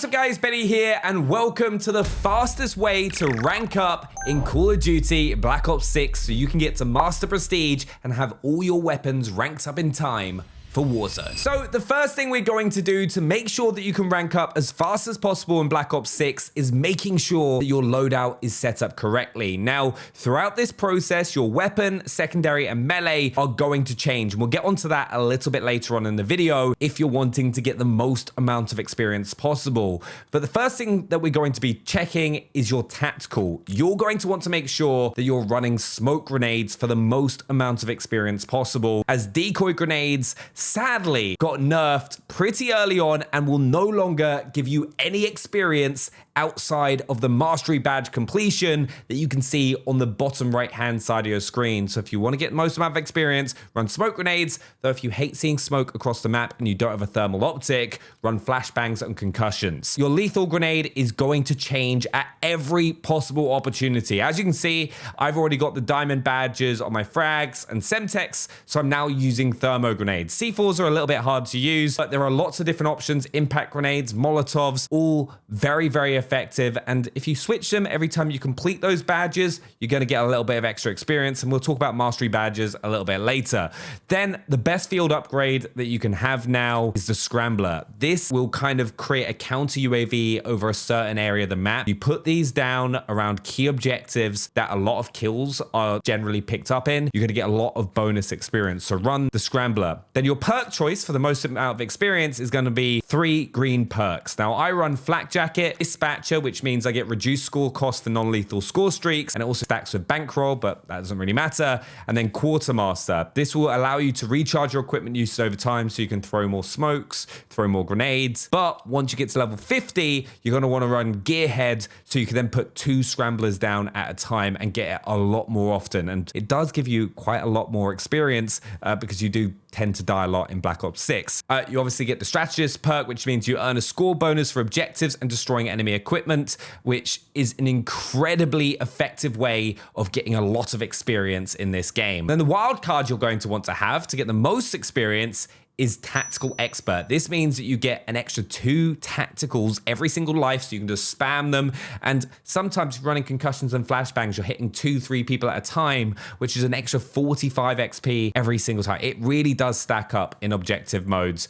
what's up guys, Benny here, and welcome to the fastest way to rank up in Call of Duty Black Ops 6 so you can get to Master Prestige and have all your weapons ranked up in time for Warzone. So the first thing we're going to do to make sure that you can rank up as fast as possible in Black Ops 6 is making sure that your loadout is set up correctly. Now, throughout this process, your weapon, secondary, and melee are going to change. And we'll get onto that a little bit later on in the video if you're wanting to get the most amount of experience possible. But the first thing that we're going to be checking is your tactical. You're going to want to make sure that you're running smoke grenades for the most amount of experience possible, as decoy grenades sadly got nerfed pretty early on and will no longer give you any experience outside of the mastery badge completion that you can see on the bottom right hand side of your screen. So if you want to get the most amount of experience, run smoke grenades, though if you hate seeing smoke across the map and you don't have a thermal optic, run flashbangs and concussions. Your lethal grenade is going to change at every possible opportunity. As you can see, I've already got the diamond badges on my frags and Semtex, so I'm now using thermo grenades. C4s are a little bit hard to use, but there are lots of different options. Impact grenades, Molotovs, all very, very effective. And if you switch them every time you complete those badges, you're going to get a little bit of extra experience. And we'll talk about mastery badges a little bit later. Then the best field upgrade that you can have now is the Scrambler. This will kind of create a counter UAV over a certain area of the map. You put these down around key objectives that a lot of kills are generally picked up in. You're going to get a lot of bonus experience. So run the Scrambler. Then your perk choice for the most amount of experience is going to be 3 green perks. Now I run Flak Jacket, Dispatcher, which means I get reduced score cost for non-lethal score streaks, and it also stacks with Bankroll, but that doesn't really matter. And then Quartermaster. This will allow you to recharge your equipment use over time so you can throw more smokes, throw more grenades. But once you get to level 50, you're going to want to run Gearhead so you can then put 2 Scramblers down at a time and get it a lot more often. And it does give you quite a lot more experience because you do tend to die a lot in Black Ops 6. You obviously get the Strategist perk, which means you earn a score bonus for objectives and destroying enemy equipment, which is an incredibly effective way of getting a lot of experience in this game. Then the wild card you're going to want to have to get the most experience is Tactical Expert. This means that you get an extra 2 tacticals every single life, so you can just spam them. And sometimes if you're running concussions and flashbangs, you're hitting 2-3 people at a time, which is an extra 45 XP every single time. It really does stack up in objective modes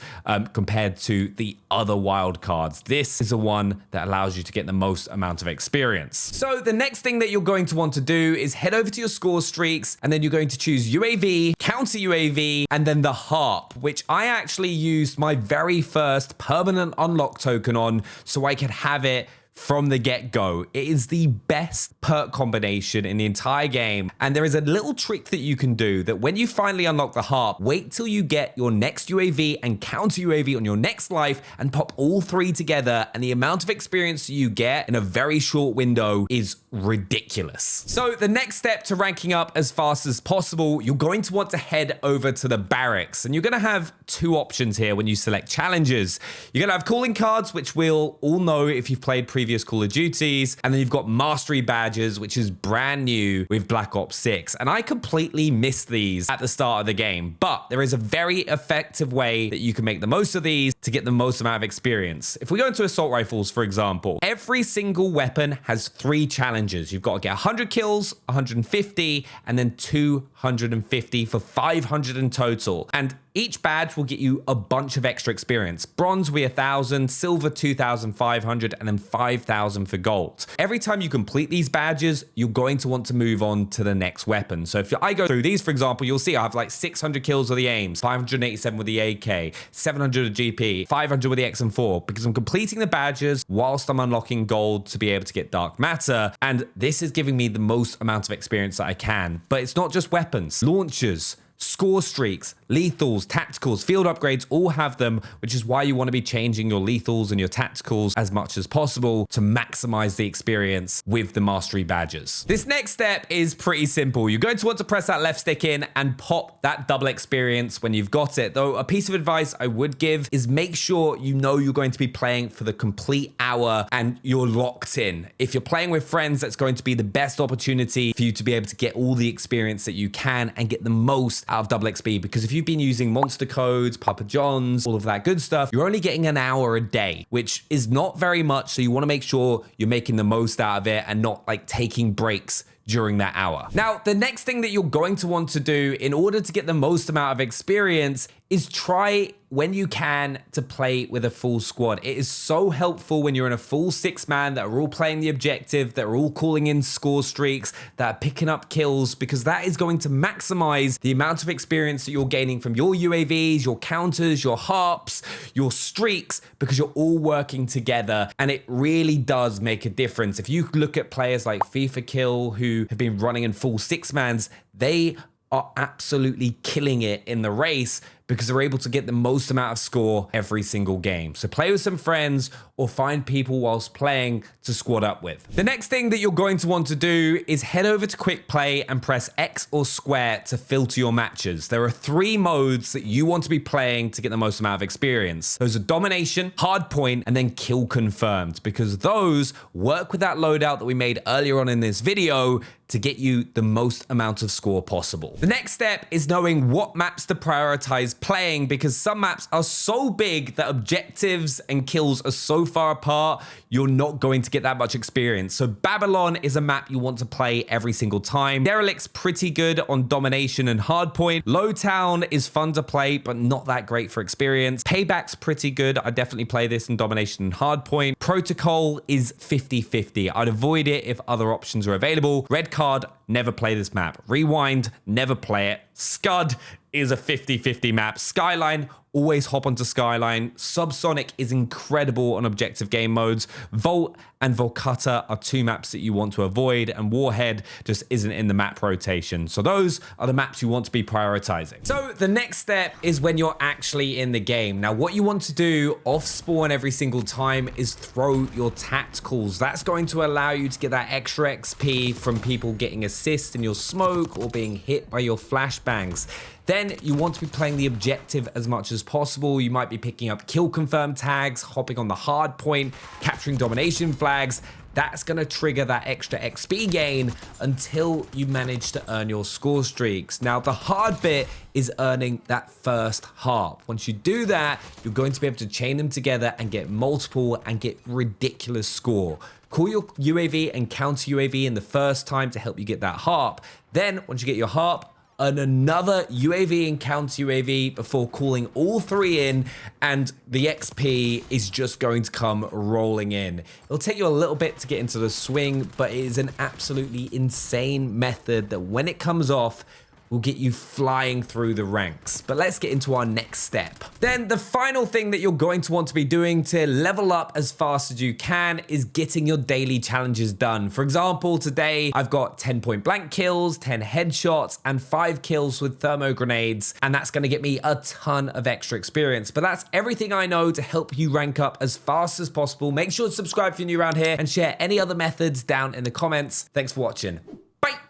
compared to the other wild cards. This is the one that allows you to get the most amount of experience. So the next thing that you're going to want to do is head over to your score streaks, and then you're going to choose UAV, counter UAV, and then the Harp, which I actually used my very first permanent unlock token on so I could have it from the get-go. It is the best perk combination in the entire game, and there is a little trick that you can do that when you finally unlock the Harp, wait till you get your next UAV and counter UAV on your next life and pop all 3 together, and the amount of experience you get in a very short window is ridiculous. So the next step to ranking up as fast as possible, you're going to want to head over to the barracks, and you're going to have 2 options here when you select challenges. You're going to have calling cards, which we'll all know if you've played previous Call of Duties, and then you've got mastery badges, which is brand new with Black Ops 6, and I completely missed these at the start of the game, but there is a very effective way that you can make the most of these to get the most amount of experience. If we go into assault rifles, for example, every single weapon has 3 challenges. You've got to get 100 kills, 150, and then 250 for 500 in total, and each badge will get you a bunch of extra experience. Bronze will be 1,000, silver 2,500, and then 5,000 for gold. Every time you complete these badges, you're going to want to move on to the next weapon. So if I go through these, for example, you'll see I have like 600 kills with the aims, 587 with the AK, 700 with GP, 500 with the XM4, because I'm completing the badges whilst I'm unlocking gold to be able to get Dark Matter. And this is giving me the most amount of experience that I can. But it's not just weapons, launchers, score streaks, lethals, tacticals, field upgrades all have them, which is why you want to be changing your lethals and your tacticals as much as possible to maximize the experience with the mastery badges. This next step is pretty simple. You're going to want to press that left stick in and pop that double experience when you've got it. Though a piece of advice I would give is make sure you know you're going to be playing for the complete hour and you're locked in. If you're playing with friends, that's going to be the best opportunity for you to be able to get all the experience that you can and get the most out of double XP, because if you've been using monster codes, Papa John's, all of that good stuff, you're only getting an hour a day, which is not very much. So you want to make sure you're making the most out of it and not like taking breaks during that hour. Now, the next thing that you're going to want to do in order to get the most amount of experience is try when you can to play with a full squad. It is so helpful when you're in a full 6-man that are all playing the objective, that are all calling in score streaks, that are picking up kills, because that is going to maximize the amount of experience that you're gaining from your UAVs, your counters, your harps, your streaks, because you're all working together, and it really does make a difference. If you look at players like FIFA Kill who have been running in full 6-mans, they are absolutely killing it in the race because they're able to get the most amount of score every single game. So play with some friends or find people whilst playing to squad up with. The next thing that you're going to want to do is head over to quick play and press X or square to filter your matches. There are 3 modes that you want to be playing to get the most amount of experience. Those are domination, hardpoint, and then kill confirmed, because those work with that loadout that we made earlier on in this video to get you the most amount of score possible. The next step is knowing what maps to prioritize playing, because some maps are so big that objectives and kills are so far apart, you're not going to get that much experience. So Babylon is a map you want to play every single time. Derelict's pretty good on domination and hardpoint. Lowtown is fun to play, but not that great for experience. Payback's pretty good. I definitely play this in domination and hardpoint. Protocol is 50-50. I'd avoid it if other options are available. Red Card, never play this map. Rewind, never play it. Scud is a 50-50 map. Skyline, always hop onto Skyline. Subsonic is incredible on objective game modes. Volt and Volcata are 2 maps that you want to avoid, and Warhead just isn't in the map rotation. So those are the maps you want to be prioritizing. So the next step is when you're actually in the game. Now, what you want to do off spawn every single time is throw your tacticals. That's going to allow you to get that extra XP from people getting assists in your smoke or being hit by your flashbangs. Then you want to be playing the objective as much as possible. You might be picking up kill confirm tags, hopping on the hard point, capturing domination flags. That's going to trigger that extra XP gain until you manage to earn your score streaks. Now, the hard bit is earning that first harp. Once you do that, you're going to be able to chain them together and get multiple and get ridiculous score. Call your UAV and counter UAV in the first time to help you get that harp. Then, once you get your harp, earn another UAV and counter UAV before calling all 3 in, and the XP is just going to come rolling in. It'll take you a little bit to get into the swing, but it is an absolutely insane method that when it comes off, will get you flying through the ranks. But let's get into our next step. Then the final thing that you're going to want to be doing to level up as fast as you can is getting your daily challenges done. For example, today I've got 10 point blank kills, 10 headshots, and 5 kills with thermo grenades, and that's gonna get me a ton of extra experience. But that's everything I know to help you rank up as fast as possible. Make sure to subscribe if you're new around here and share any other methods down in the comments. Thanks for watching.